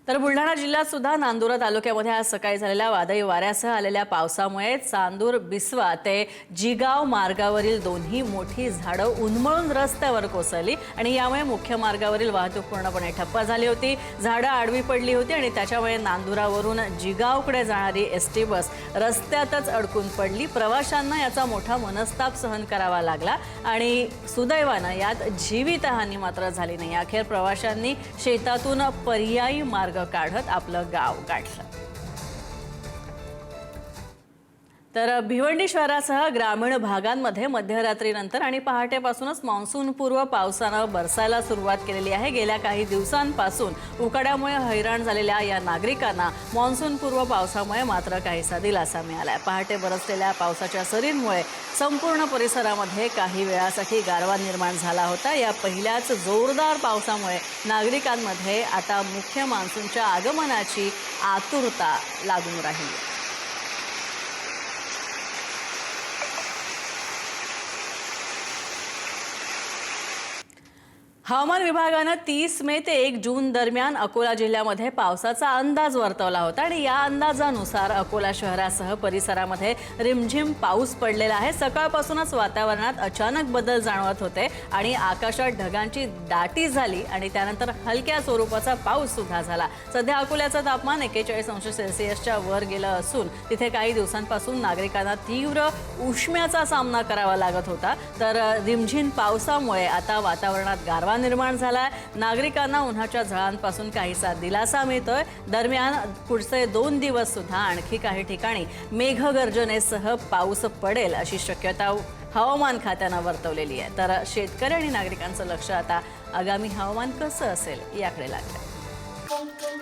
तर बुलढाणा जिल्ह्यात सुद्धा नांदुरा तालुक्यामध्ये आज सकाळी झालेल्या वादळी वाऱ्यासह आलेल्या पावसामुळे चांदूर बिस्वा ते जिगाव मार्गावरील दोन्ही मोठी झाडं उन्मळून रस्त्यावर कोसळली आणि यामुळे मुख्य मार्गावरील वाहतूक पूर्णपणे ठप्प झाली होती। झाडं आडवी पडली होती आणि त्याच्यामुळे नांदुरावरून जिगावकडे जाणारी एसटी बस रस्त्यातच अडकून पडली। प्रवाशांना याचा मोठा मनस्ताप सहन करावा लागला आणि सुदैवानं यात जीवितहानी मात्र झाली नाही। अखेर प्रवाशांनी शेतातून पर्यायी मार्ग काढत आपलं गाव गाठलं। तर भिवंडी शहरासह ग्रामीण भागांमध्ये मध्यरात्रीनंतर आणि पहाटेपासूनच मान्सूनपूर्व पावसानं बरसायला सुरुवात केलेली आहे। गेल्या काही दिवसांपासून उकाड्यामुळे हैराण झालेल्या या नागरिकांना मान्सूनपूर्व पावसामुळे मात्र काहीसा दिलासा मिळाला आहे। पहाटे बरसलेल्या पावसाच्या सरींमुळे संपूर्ण परिसरामध्ये काही वेळासाठी गारवा निर्माण झाला होता। या पहिल्याच जोरदार पावसामुळे नागरिकांमध्ये आता मुख्य मान्सूनच्या आगमनाची आतुरता लागून राहिली। हवामान विभागानं 30 मे ते 1 जून दरम्यान अकोला जिल्ह्यामध्ये पावसाचा अंदाज वर्तवला होता आणि या अंदाजानुसार अकोला शहरासह परिसरामध्ये रिमझिम पाऊस पडलेला आहे। सकाळपासूनच वातावरणात अचानक बदल जाणवत होते आणि आकाशात ढगांची दाटी झाली आणि त्यानंतर हलक्या स्वरूपाचा पाऊस सुद्धा झाला। सध्या अकोल्याचं तापमान 41 अंश सेल्सिअसच्या वर गेलं असून तिथे काही दिवसांपासून नागरिकांना तीव्र उष्म्याचा सामना करावा लागत होता। तर रिमझिम पावसामुळे आता वातावरणात गारवा निर्माण झालाय। नागरिकांना उन्हाच्या झळांपासून काहीसा दिलासा मिळतोय। दरम्यान पुढचे 2 दिवस सुद्धा आणखी काही ठिकाणी मेघगर्जनेसह पाऊस पडेल अशी शक्यता हवामान खात्यानं वर्तवलेली आहे। तर शेतकरी आणि नागरिकांचं लक्ष आता आगामी हवामान कसं असेल याकडे लागलंय।